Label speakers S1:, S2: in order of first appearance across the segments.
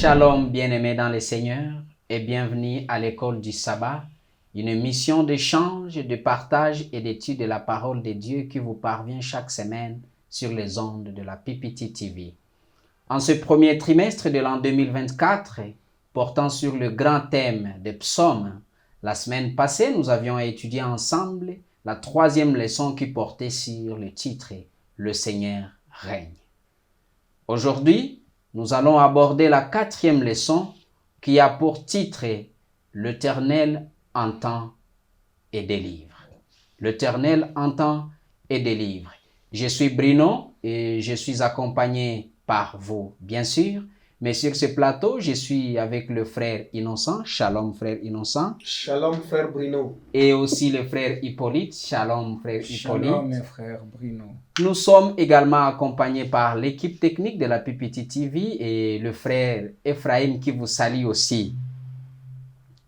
S1: Shalom bien-aimés dans le Seigneur et bienvenue à l'école du sabbat, une mission d'échange, de partage et d'étude de la parole de Dieu qui vous parvient chaque semaine sur les ondes de la PPT TV. En ce premier trimestre de l'an 2024, portant sur le grand thème des psaumes, la semaine passée, nous avions étudié ensemble la troisième leçon qui portait sur le titre « Le Seigneur règne ». Aujourd'hui, nous allons aborder la quatrième leçon qui a pour titre « L'Éternel entend et délivre ». L'Éternel entend et délivre. Je suis Bruno et je suis accompagné par vous, bien sûr. Mais sur ce plateau, je suis avec le frère Innocent. Shalom, frère Innocent.
S2: Shalom, frère Bruno.
S1: Et aussi le frère Hippolyte. Shalom, frère Hippolyte.
S3: Shalom, mes frères Bruno.
S1: Nous sommes également accompagnés par l'équipe technique de la PPT TV et le frère Ephraim qui vous salue aussi.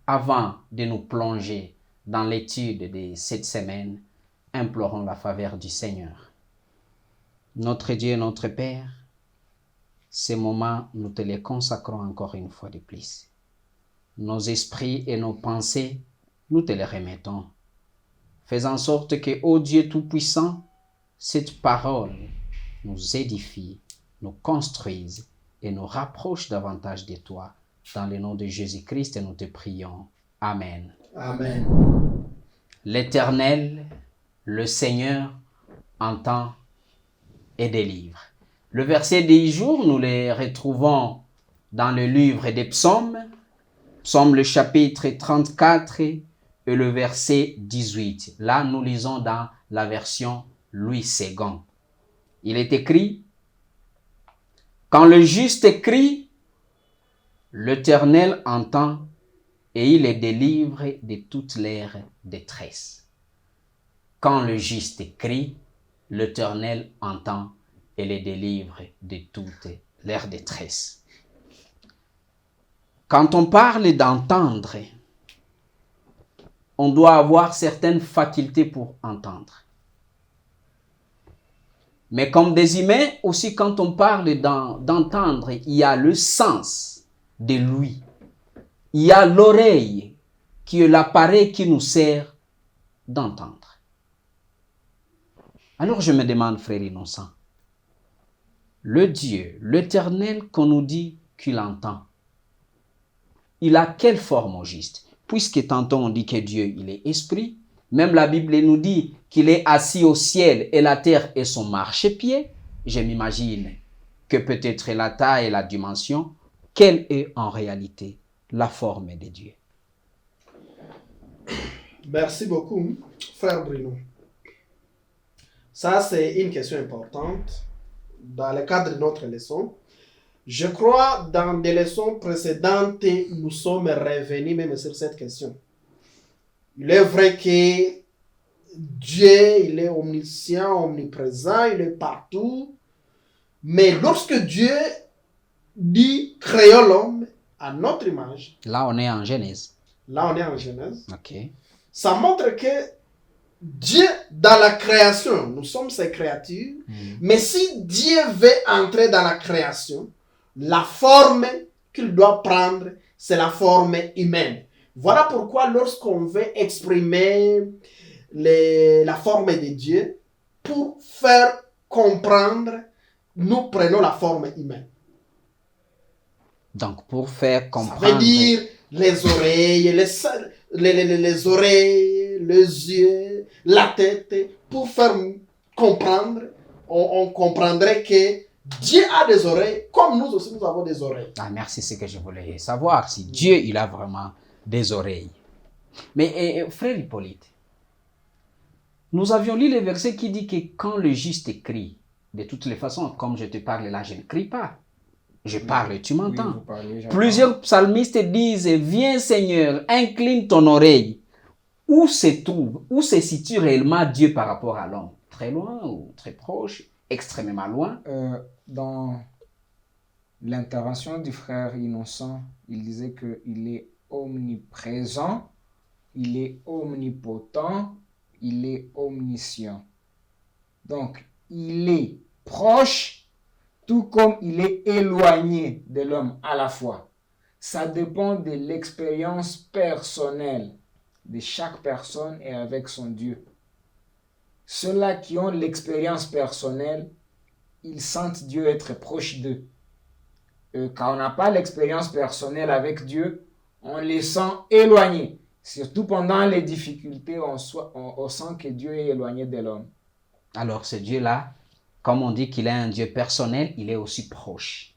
S1: Avant de nous plonger dans l'étude de cette semaine, implorons la faveur du Seigneur. Notre Dieu, notre Père, ces moments, nous te les consacrons encore une fois de plus. Nos esprits et nos pensées, nous te les remettons. Fais en sorte que, ô Dieu Tout-Puissant, cette parole nous édifie, nous construise et nous rapproche davantage de toi. Dans le nom de Jésus-Christ, nous te prions. Amen.
S2: Amen.
S1: L'Éternel, le Seigneur, entend et délivre. Le verset du jour, nous le retrouvons dans le livre des psaumes, psaume le chapitre 34 et le verset 18. Là, nous lisons dans la version Louis II. Il est écrit, « Quand le juste crie, l'Éternel entend et il les délivre de toutes leurs détresses. » Quand le juste crie, l'Éternel entend et les délivre de toutes leurs détresses. Quand on parle d'entendre, on doit avoir certaines facultés pour entendre. Mais comme des humains, aussi quand on parle d'entendre, il y a le sens de l'ouïe. Il y a l'oreille qui est l'appareil qui nous sert d'entendre. Alors je me demande, frère Innocent, le Dieu, l'Éternel qu'on nous dit qu'il entend, il a quelle forme au juste? Puisque tantôt on dit que Dieu, il est esprit, même la Bible nous dit qu'il est assis au ciel et la terre est son marchepied. Je m'imagine que peut-être la taille et la dimension, quelle est en réalité la forme de Dieu?
S2: Merci beaucoup, frère Bruno. Ça, c'est une question importante dans le cadre de notre leçon. Je crois dans des leçons précédentes, nous sommes revenus même sur cette question. Il est vrai que Dieu, il est omniscient, omniprésent, il est partout. Mais lorsque Dieu dit « créons l'homme à notre image »,
S1: Là, on est en Genèse.
S2: Ok.
S1: Ok.
S2: Ça montre que Dieu, dans la création, nous sommes ses créatures, mais si Dieu veut entrer dans la création, la forme qu'il doit prendre, c'est la forme humaine. Voilà pourquoi lorsqu'on veut exprimer la forme de Dieu, pour faire comprendre, nous prenons la forme humaine.
S1: Donc, pour faire comprendre...
S2: Ça veut dire les oreilles, les oreilles, les yeux, la tête. Pour faire comprendre, on comprendrait que Dieu a des oreilles, comme nous aussi nous avons des oreilles.
S1: Ah, merci, c'est ce que je voulais savoir, si Dieu, il a vraiment des oreilles. Mais frère Hippolyte, nous avions lu le verset qui dit que quand le juste crie, de toutes les façons, comme je te parle là, je ne crie pas. Je parle, tu m'entends.
S3: Oui,
S1: Plusieurs psalmistes disent, viens Seigneur, incline ton oreille. Où se trouve, où se situe réellement Dieu par rapport à l'homme? Très loin ou très proche? Extrêmement loin?
S3: Dans l'intervention du frère Innocent, il disait qu'il est omniprésent, il est omnipotent, il est omniscient. Donc, il est proche tout comme il est éloigné de l'homme à la fois. Ça dépend de l'expérience personnelle de chaque personne et avec son Dieu. Ceux-là qui ont l'expérience personnelle, ils sentent Dieu être proche d'eux. Quand on n'a pas l'expérience personnelle avec Dieu, on les sent éloignés. Surtout pendant les difficultés, on sent que Dieu est éloigné de l'homme.
S1: Alors ce Dieu-là, comme on dit qu'il est un Dieu personnel, il est aussi proche.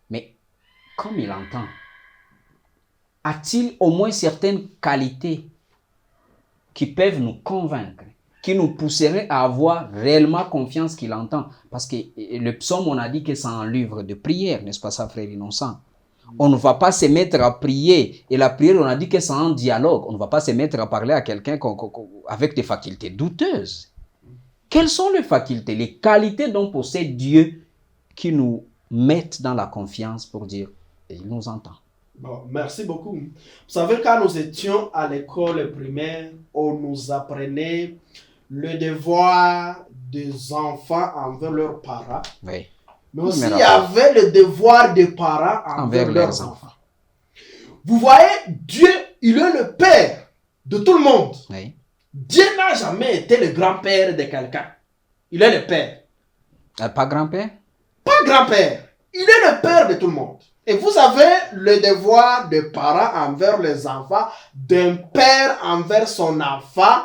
S1: Mais comme il entend, a-t-il au moins certaines qualités qui peuvent nous convaincre, qui nous pousseraient à avoir réellement confiance qu'il entend? Parce que le psaume, on a dit que c'est un livre de prière, n'est-ce pas ça, frère Innocent? On ne va pas se mettre à prier. Et la prière, on a dit que c'est un dialogue. On ne va pas se mettre à parler à quelqu'un avec des facultés douteuses. Quelles sont les facultés, les qualités dont possède Dieu qui nous mettent dans la confiance pour dire, il nous entend?
S2: Bon, merci beaucoup. Vous savez, quand nous étions à l'école primaire, on nous apprenait le devoir des enfants envers leurs parents.
S1: Oui.
S2: Mais aussi, il y avait le devoir des parents envers leurs enfants. Vous voyez, Dieu, il est le père de tout le monde.
S1: Oui.
S2: Dieu n'a jamais été le grand-père de quelqu'un. Il est le père.
S1: Pas grand-père?
S2: Pas grand-père. Il est le père de tout le monde. Et vous avez le devoir de parents envers les enfants, d'un père envers son enfant.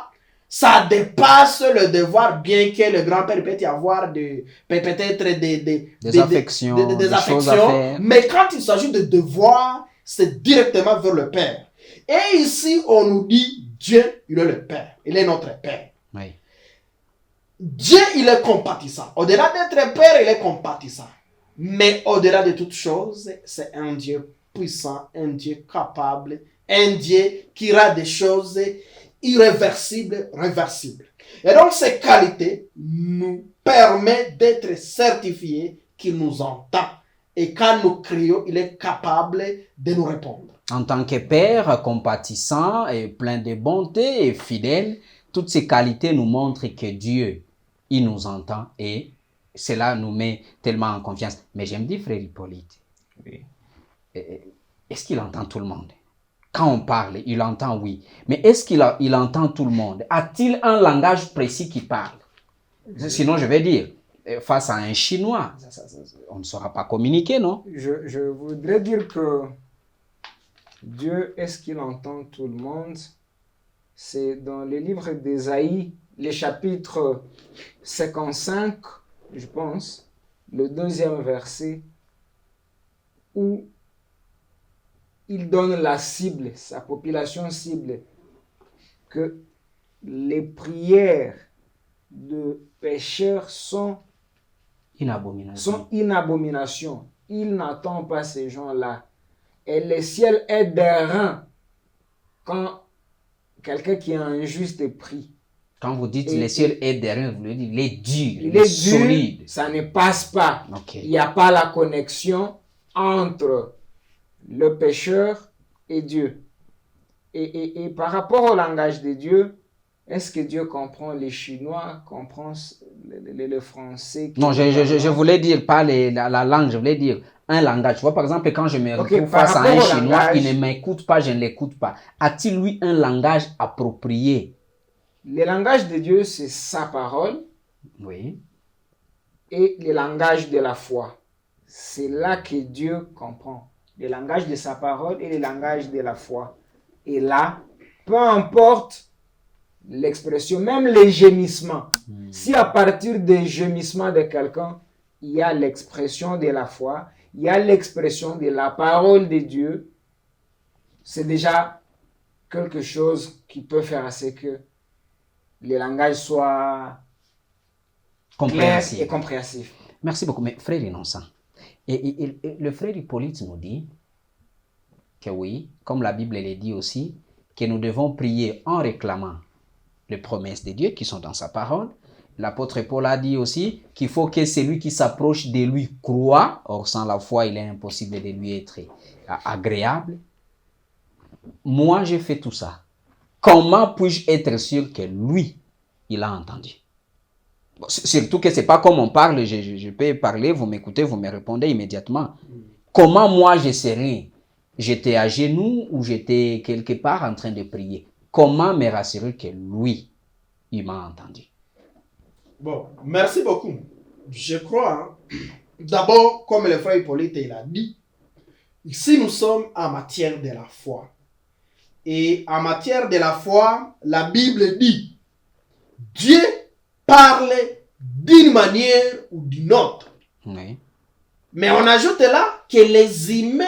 S2: Ça dépasse le devoir, bien que le grand-père peut y avoir peut-être des
S1: affections,
S2: des
S1: choses à faire.
S2: Mais quand il s'agit de devoir, c'est directement vers le père. Et ici, on nous dit, Dieu, il est le père. Il est notre père.
S1: Oui.
S2: Dieu, il est compatissant. Au-delà d'être père, il est compatissant. Mais au-delà de toutes choses, c'est un Dieu puissant, un Dieu capable, un Dieu qui a des choses irréversibles, réversibles. Et donc, ces qualités nous permettent d'être certifiés qu'il nous entend. Et quand nous crions, il est capable de nous répondre.
S1: En tant que père compatissant et plein de bonté et fidèle, toutes ces qualités nous montrent que Dieu, il nous entend et cela nous met tellement en confiance. Mais j'aime dire, frère Hippolyte,
S3: Oui.
S1: est-ce qu'il entend tout le monde? Quand on parle, il entend, oui. Mais est-ce qu'il entend tout le monde? A-t-il un langage précis qui parle? Sinon, je vais dire, face à un Chinois, on ne saura pas communiquer, non?
S3: Je voudrais dire que Dieu, est-ce qu'il entend tout le monde? C'est dans le livre d'Ésaïe, le chapitre 55, je pense, le 2e verset, où il donne la cible, sa population cible, que les prières de pécheurs sont
S1: Une abomination.
S3: une abomination. Il n'attend pas ces gens-là. Et le ciel est d'airain quand quelqu'un qui est injuste est pris.
S1: Quand vous dites le ciel est derrière, vous voulez dire il est dur,
S3: Il est
S1: solide.
S3: dur, ça ne passe pas.
S1: Okay.
S3: Il n'y a pas la connexion entre le pécheur et Dieu. Et par rapport au langage de Dieu, est-ce que Dieu comprend les Chinois, comprend le français?
S1: Non, je voulais dire pas la langue, je voulais dire un langage. Tu vois, par exemple, quand je me retrouve face à un Chinois, il ne m'écoute pas, je ne l'écoute pas. A-t-il, lui, un langage approprié?
S3: Le langage de Dieu, c'est sa parole.
S1: Oui.
S3: Et le langage de la foi. C'est là que Dieu comprend. Le langage de sa parole et le langage de la foi. Et là, peu importe l'expression, même les gémissements. Si à partir des gémissements de quelqu'un, il y a l'expression de la foi, il y a l'expression de la parole de Dieu, c'est déjà quelque chose qui peut faire à ce que le langage soit compréhensif. Clair et compréhensif.
S1: Merci beaucoup. Mais frère Innocent, et le frère Hippolyte nous dit que oui, comme la Bible le dit aussi, que nous devons prier en réclamant les promesses de Dieu qui sont dans sa parole. L'apôtre Paul a dit aussi qu'il faut que celui qui s'approche de lui croit. Or, sans la foi, il est impossible de lui être agréable. Moi, j'ai fait tout ça. Comment puis-je être sûr que lui, il a entendu? Surtout que ce n'est pas comme on parle, je peux parler, vous m'écoutez, vous me répondez immédiatement. Comment moi je serais? J'étais à genoux ou j'étais quelque part en train de prier? Comment me rassurer que lui, il m'a entendu?
S2: Bon, merci beaucoup. Je crois, d'abord, comme le frère Hippolyte l'a dit, ici nous sommes en matière de la foi. Et en matière de la foi, la Bible dit, Dieu parle d'une manière ou d'une autre.
S1: Oui.
S2: Mais on ajoute là que les humains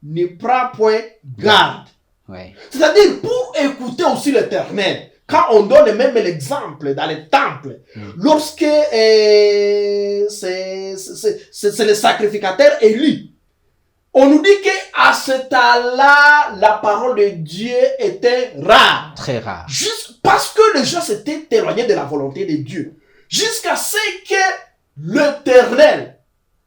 S2: ne prennent point garde.
S1: Oui.
S2: C'est-à-dire, pour écouter aussi l'Éternel, quand on donne même l'exemple dans les temples, lorsque c'est le sacrificateur élu, on nous dit qu'à ce temps-là, la parole de Dieu était rare.
S1: Très rare.
S2: Juste parce que les gens s'étaient éloignés de la volonté de Dieu. Jusqu'à ce que l'Éternel,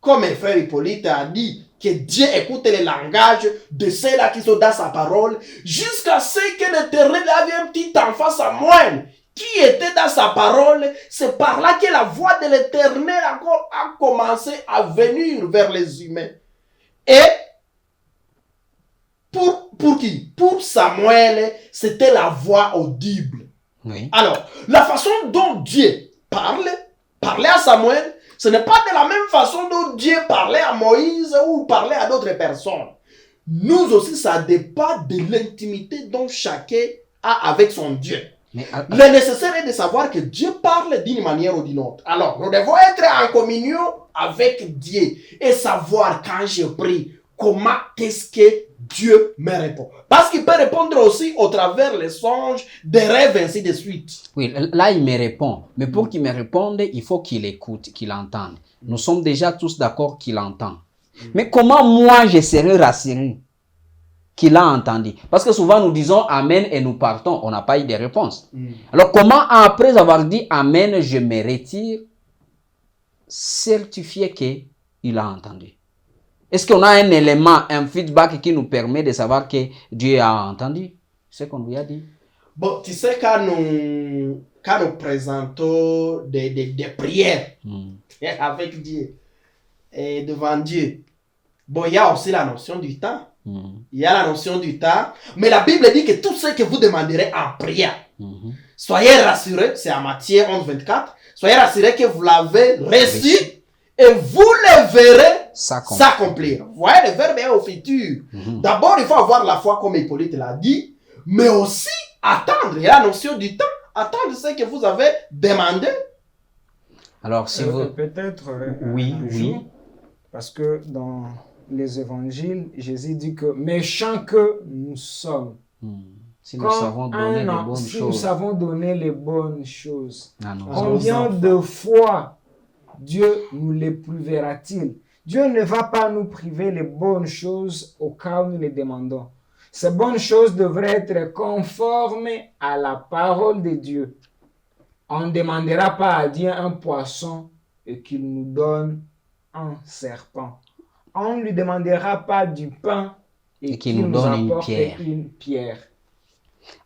S2: comme un frère Hippolyte a dit, que Dieu écoute les langages de ceux-là qui sont dans sa parole, jusqu'à ce que l'Éternel avait un petit enfant Samuel qui était dans sa parole. C'est par là que la voix de l'Éternel a commencé à venir vers les humains. Et pour qui? Pour Samuel, c'était la voix audible.
S1: Oui.
S2: Alors, la façon dont Dieu parlait à Samuel, ce n'est pas de la même façon dont Dieu parlait à Moïse ou parlait à d'autres personnes. Nous aussi, ça dépend de l'intimité dont chacun a avec son Dieu. Le nécessaire est de savoir que Dieu parle d'une manière ou d'une autre. Alors, nous devons être en communion avec Dieu et savoir quand je prie, comment est-ce que Dieu me répond. Parce qu'il peut répondre aussi au travers les songes, des rêves, ainsi de suite.
S1: Oui, là, il me répond. Mais pour qu'il me réponde, il faut qu'il écoute, qu'il entende. Nous sommes déjà tous d'accord qu'il entend. Mais comment moi, je serai rassuré qu'il a entendu? Parce que souvent, nous disons Amen et nous partons. On n'a pas eu de réponse. Alors, comment, après avoir dit Amen, je me retire, certifier qu'il a entendu? Est-ce qu'on a un élément, un feedback qui nous permet de savoir que Dieu a entendu ce qu'on lui a dit?
S2: Bon, tu sais, quand nous présentons des prières avec Dieu et devant Dieu, bon, il y a aussi la notion du temps. Il y a la notion du temps. Mais la Bible dit que tout ce que vous demanderez en prière, soyez rassurés, c'est en Matthieu 11:24, soyez rassurés que vous l'avez reçu et vous le verrez s'accomplir. Vous voyez, le verbe est au futur. D'abord, il faut avoir la foi comme Hippolyte l'a dit, mais aussi attendre. Il y a la notion du temps. Attendre ce que vous avez demandé.
S1: Alors, si vous...
S3: Peut-être
S1: oui.
S3: Parce que dans les évangiles, Jésus dit que méchants que nous sommes,
S1: si nous savons donner les bonnes choses.
S3: Si nous savons donner les bonnes choses,
S1: à nos
S3: combien
S1: enfants.
S3: de fois Dieu nous l'éprouvera-t-il? Dieu ne va pas nous priver les bonnes choses au cas où nous les demandons. Ces bonnes choses devraient être conformes à la parole de Dieu. On ne demandera pas à Dieu un poisson et qu'il nous donne un serpent. On ne lui demandera pas du pain et qu'il nous donne une pierre.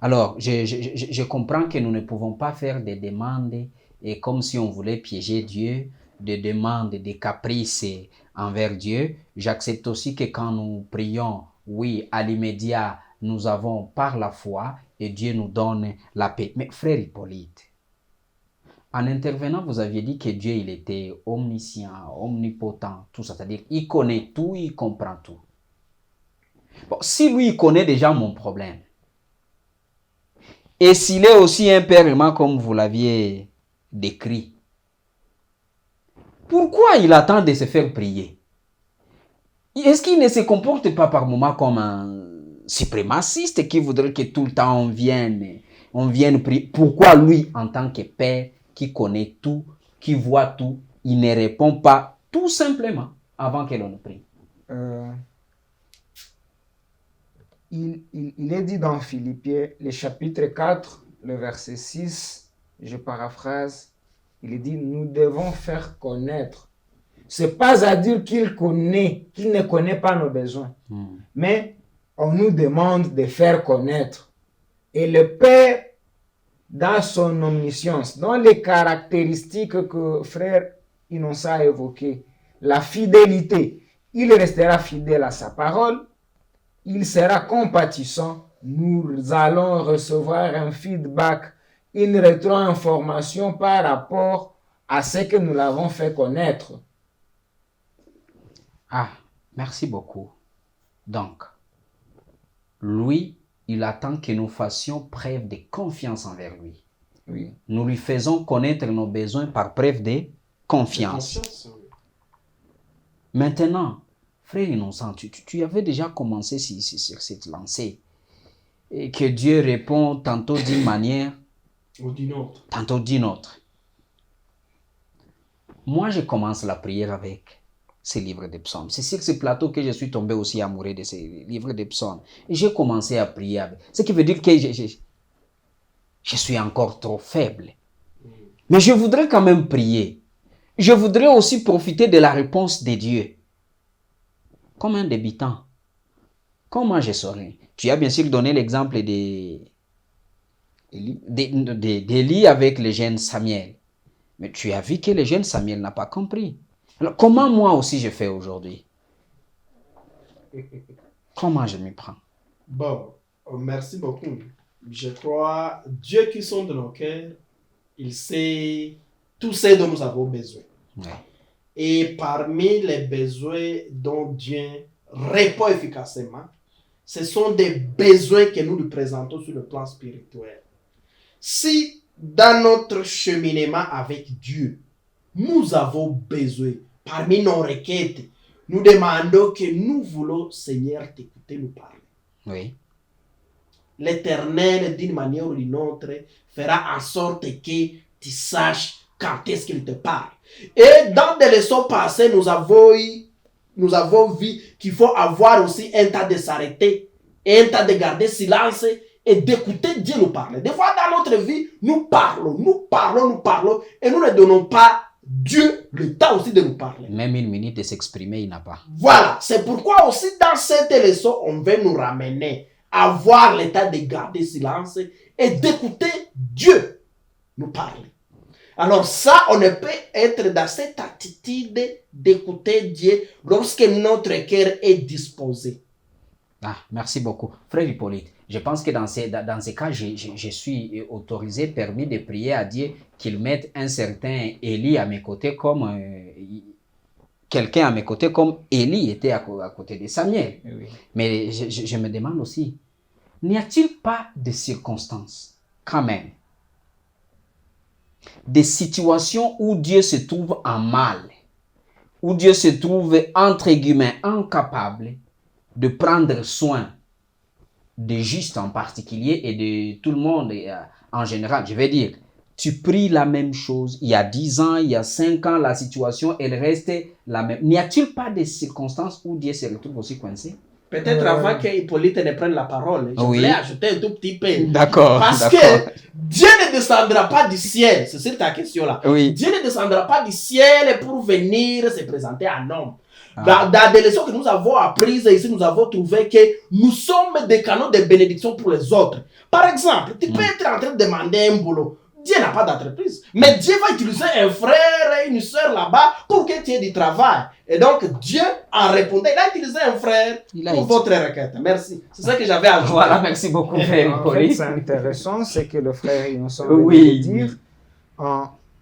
S1: Alors, je comprends que nous ne pouvons pas faire des demandes et comme si on voulait piéger Dieu, des demandes, des caprices envers Dieu. J'accepte aussi que quand nous prions, oui, à l'immédiat, nous avons par la foi et Dieu nous donne la paix. Mais frère Hippolyte, en intervenant, vous aviez dit que Dieu, il était omniscient, omnipotent, tout ça. C'est-à-dire, il connaît tout, il comprend tout. Bon, si lui, il connaît déjà mon problème, et s'il est aussi un père aimant comme vous l'aviez décrit, pourquoi il attend de se faire prier? Est-ce qu'il ne se comporte pas par moments comme un suprémaciste qui voudrait que tout le temps on vienne prier? Pourquoi lui, en tant que père, qui connaît tout, qui voit tout, il ne répond pas tout simplement avant que l'on prie?
S3: Il est dit dans Philippiens, le chapitre 4, le verset 6, je paraphrase, il est dit, nous devons faire connaître. C'est pas à dire qu'il ne connaît pas nos besoins, mais on nous demande de faire connaître. Et le Père dans son omniscience, dans les caractéristiques que frère Innocent a évoquées, la fidélité, il restera fidèle à sa parole, il sera compatissant, nous allons recevoir un feedback, une rétro-information par rapport à ce que nous l'avons fait connaître.
S1: Ah, merci beaucoup. Donc, lui, il attend que nous fassions preuve de confiance envers lui.
S3: Oui.
S1: Nous lui faisons connaître nos besoins par preuve de confiance. Maintenant, frère Innocent, tu avais déjà commencé sur cette lancée. Et que Dieu répond tantôt d'une manière,
S2: ou d'une autre.
S1: Tantôt d'une autre. Moi, je commence la prière avec ces livres de psaumes. C'est sur ce plateau que je suis tombé aussi amoureux de ces livres de psaumes. Et j'ai commencé à prier avec. Ce qui veut dire que je suis encore trop faible. Mais je voudrais quand même prier. Je voudrais aussi profiter de la réponse de Dieu. Comme un débutant. Comment je saurais? Tu as bien sûr donné l'exemple d'Élie avec le jeune Samuel. Mais tu as vu que le jeune Samuel n'a pas compris. Alors, comment moi aussi je fais aujourd'hui? Comment je m'y prends?
S2: Bon, merci beaucoup. Je crois, Dieu qui sonde nos cœurs, il sait tout ce dont nous avons besoin.
S1: Ouais.
S2: Et parmi les besoins dont Dieu répond efficacement, ce sont des besoins que nous lui présentons sur le plan spirituel. Si dans notre cheminement avec Dieu, nous avons besoin, parmi nos requêtes, nous demandons que nous voulons, Seigneur, t'écouter nous parler.
S1: Oui.
S2: L'Éternel, d'une manière ou d'une autre, fera en sorte que tu saches quand est-ce qu'il te parle. Et dans des leçons passées, nous avons vu qu'il faut avoir aussi un temps de s'arrêter, un temps de garder silence et d'écouter Dieu nous parler. Des fois, dans notre vie, nous parlons, et nous ne donnons pas Dieu le temps aussi de nous parler.
S1: Même une minute de s'exprimer, il n'a pas.
S2: Voilà, c'est pourquoi aussi dans cette leçon, on veut nous ramener à avoir l'état de garder silence et d'écouter Dieu nous parler. Alors ça, on ne peut être dans cette attitude d'écouter Dieu lorsque notre cœur est disposé.
S1: Ah, merci beaucoup. Frère Hippolyte, je pense que dans ces cas, je suis autorisé, permis de prier à Dieu qu'il mette un certain Élie à mes côtés comme quelqu'un à mes côtés comme Élie était à côté de Samuel.
S3: Oui.
S1: Mais je me demande aussi, n'y a-t-il pas de circonstances, quand même, des situations où Dieu se trouve en mal, où Dieu se trouve, entre guillemets, incapable de prendre soin des justes en particulier et de tout le monde en général? Je vais dire, tu pries la même chose, il y a 10 ans, il y a 5 ans, la situation, elle reste la même. N'y a-t-il pas de circonstances où Dieu se retrouve aussi coincé?
S2: Peut-être avant que Hippolyte ne prenne la parole, je voulais ajouter un tout petit peu.
S1: D'accord.
S2: Parce que Dieu ne descendra pas du ciel, c'est sur ta question-là.
S1: Oui.
S2: Dieu ne descendra pas du ciel pour venir se présenter à un homme. Dans des leçons que nous avons apprises ici, nous avons trouvé que nous sommes des canaux de bénédiction pour les autres. Par exemple, tu peux être en train de demander un boulot. Dieu n'a pas d'entreprise. Mais Dieu va utiliser un frère et une soeur là-bas pour que tu aies du travail. Et donc, Dieu, en répondant, il a utilisé un frère pour votre requête. Merci. C'est ça que j'avais ajouté.
S1: Voilà, merci beaucoup, frère Hippolyte.
S3: C'est intéressant, c'est que le frère Innocent
S1: oui.
S3: dire.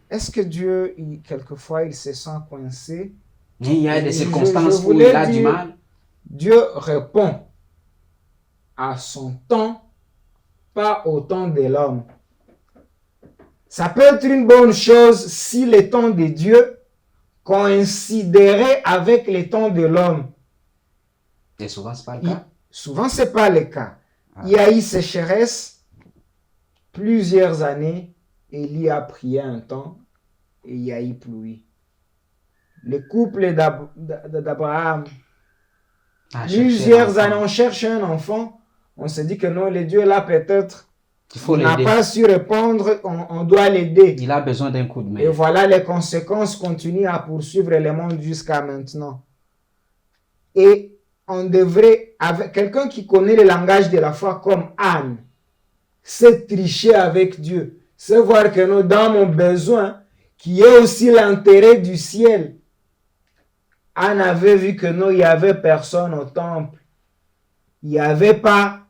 S3: Est-ce que Dieu, quelquefois, il se sent coincé?
S1: Il y a des circonstances où il a du mal.
S3: Dieu répond à son temps, pas au temps de l'homme. Ça peut être une bonne chose si le temps de Dieu coïnciderait avec le temps de l'homme.
S1: Et souvent, ce n'est pas le cas.
S3: Souvent, ce n'est pas le cas. Il y a eu sécheresse, plusieurs années, Élie a prié un temps et il y a eu pluie. Le couple d'Abraham, plusieurs années, on cherche un enfant, on se dit que non, le Dieu là peut-être n'a pas su répondre, on doit l'aider.
S1: Il a besoin d'un coup de main.
S3: Et voilà, les conséquences continuent à poursuivre le monde jusqu'à maintenant. Et on devrait, avec quelqu'un qui connaît le langage de la foi comme Anne, sait tricher avec Dieu. c'est voir que nous, dans mon besoin, qui est aussi l'intérêt du ciel, Anne avait vu que non, il n'y avait personne au temple. Il n'y avait pas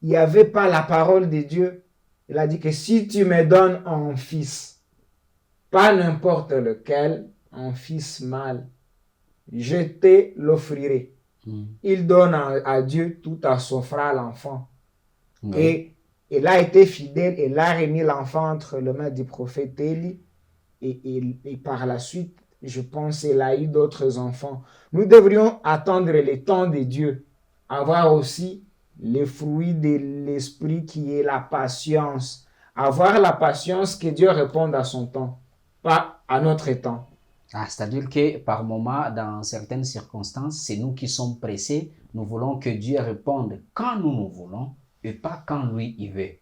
S3: la parole de Dieu. Il a dit que si tu me donnes un fils, pas n'importe lequel, un fils mâle, je te l'offrirai. Il donne à Dieu tout à s'offrir à l'enfant. Et il a été fidèle, il a remis l'enfant entre les mains du prophète Élie. Et par la suite, je pense qu'il a eu d'autres enfants. Nous devrions attendre le temps de Dieu, avoir aussi les fruits de l'esprit qui est la patience. Avoir la patience que Dieu réponde à son temps, pas à notre temps.
S1: C'est-à-dire que par moment, dans certaines circonstances, c'est nous qui sommes pressés. Nous voulons que Dieu réponde quand nous voulons et pas quand lui il veut.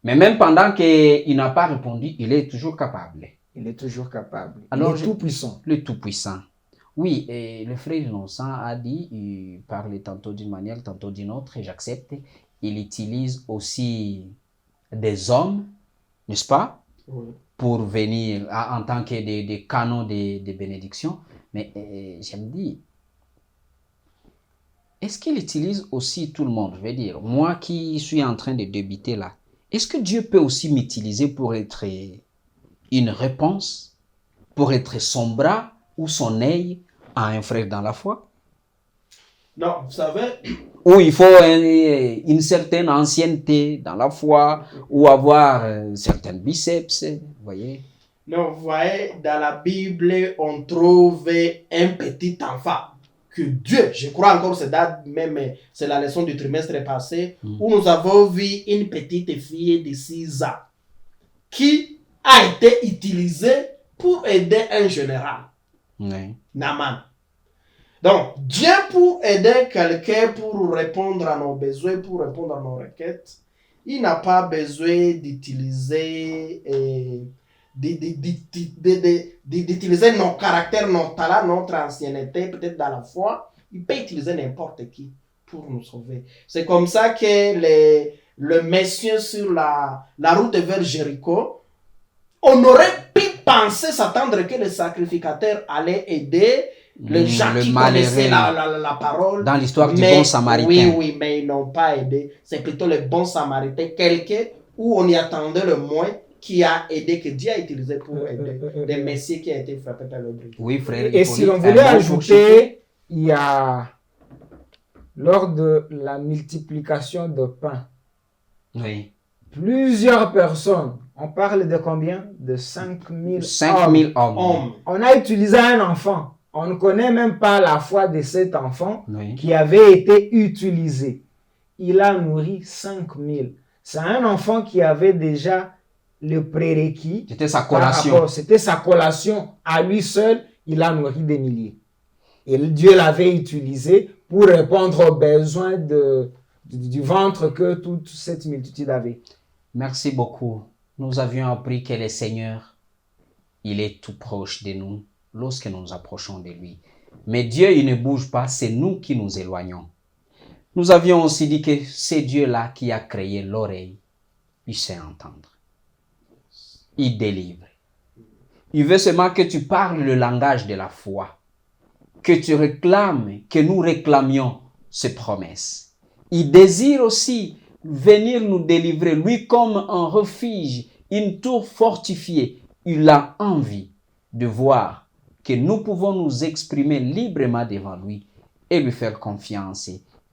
S1: Mais même pendant qu'il n'a pas répondu, il est toujours capable.
S3: Il est toujours capable.
S1: Alors,
S3: il est tout-puissant.
S1: Le tout-puissant. Oui, et le frère Innocent a dit, il parle tantôt d'une manière, tantôt d'une autre, et j'accepte. Il utilise aussi des hommes, n'est-ce pas?
S2: Oui.
S1: Pour venir en tant que des canons de bénédiction. Mais je me dis, est-ce qu'il utilise aussi tout le monde? Je veux dire, moi qui suis en train de débiter là, est-ce que Dieu peut aussi m'utiliser pour être une réponse, pour être son bras ou son œil à un frère dans la foi?
S2: Non, vous savez...
S1: Ou il faut une certaine ancienneté dans la foi, ou avoir certains biceps, vous voyez?
S2: Non, vous voyez, dans la Bible, on trouve un petit enfant que Dieu, je crois encore, c'est date même, c'est la leçon du trimestre passé, où nous avons vu une petite fille de 6 ans qui a été utilisée pour aider un général, Naaman. Donc, Dieu pour aider quelqu'un, pour répondre à nos besoins, pour répondre à nos requêtes, il n'a pas besoin d'utiliser d'utiliser nos caractères, nos talents, notre ancienneté, peut-être dans la foi. Il peut utiliser n'importe qui pour nous sauver. C'est comme ça que le monsieur sur la route vers Jéricho, on aurait pu penser, s'attendre que le sacrificateur allait aider les gens qui connaissaient la parole.
S1: Dans l'histoire du bon samaritain.
S2: Oui, mais ils n'ont pas aidé. C'est plutôt le bon samaritain, quelqu'un où on y attendait le moins, qui a aidé, que Dieu a utilisé pour aider des messieurs qui ont été frappés par le bruit.
S1: Oui, frère.
S3: Et si l'on voulait ajouter, il y a, lors de la multiplication de pain,
S1: oui,
S3: plusieurs personnes, on parle de combien? De 5000
S1: hommes.
S3: On a utilisé un enfant. On ne connaît même pas la foi de cet enfant
S1: oui,
S3: qui avait été utilisé. Il a nourri 5000. C'est un enfant qui avait déjà le prérequis.
S1: C'était sa collation.
S3: C'était sa collation. À lui seul, il a nourri des milliers. Et Dieu l'avait utilisé pour répondre aux besoins du ventre que toute cette multitude avait.
S1: Merci beaucoup. Nous avions appris que le Seigneur, il est tout proche de nous lorsque nous nous approchons de lui. Mais Dieu, il ne bouge pas, c'est nous qui nous éloignons. Nous avions aussi dit que c'est Dieu-là qui a créé l'oreille. Il sait entendre. Il délivre. Il veut seulement que tu parles le langage de la foi, que tu réclames, que nous réclamions ses promesses. Il désire aussi venir nous délivrer, lui comme un refuge, une tour fortifiée. Il a envie de voir que nous pouvons nous exprimer librement devant lui et lui faire confiance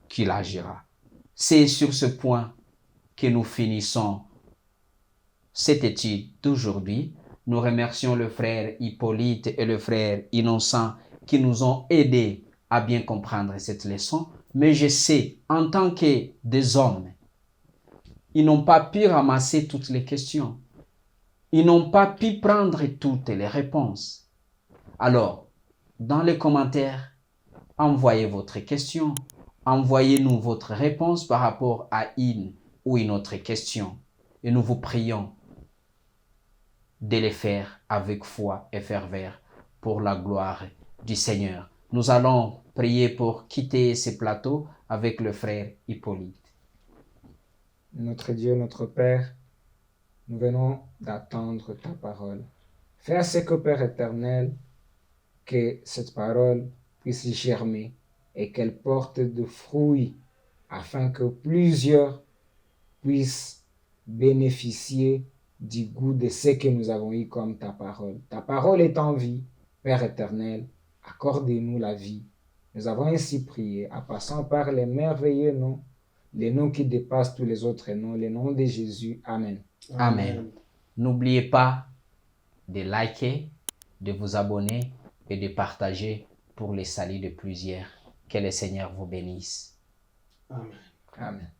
S1: qu'il agira. C'est sur ce point que nous finissons cette étude d'aujourd'hui. Nous remercions le frère Hippolyte et le frère Innocent qui nous ont aidés à bien comprendre cette leçon. Mais je sais, en tant que des hommes, ils n'ont pas pu ramasser toutes les questions. Ils n'ont pas pu prendre toutes les réponses. Alors, dans les commentaires, envoyez votre question. Envoyez-nous votre réponse par rapport à une ou une autre question. Et nous vous prions de les faire avec foi et ferveur pour la gloire du Seigneur. Nous allons prier pour quitter ce plateau avec le frère Hippolyte.
S3: Notre Dieu, notre Père, nous venons d'attendre ta parole. Fais à ce que, Père éternel, que cette parole puisse germer et qu'elle porte de fruits afin que plusieurs puissent bénéficier du goût de ce que nous avons eu comme ta parole. Ta parole est en vie, Père éternel, accorde-nous la vie. Nous avons ainsi prié en passant par les merveilleux noms, les noms qui dépassent tous les autres noms, les noms de Jésus. Amen.
S1: Amen. N'oubliez pas de liker, de vous abonner et de partager pour le salut de plusieurs. Que le Seigneur vous bénisse.
S2: Amen.
S3: Amen.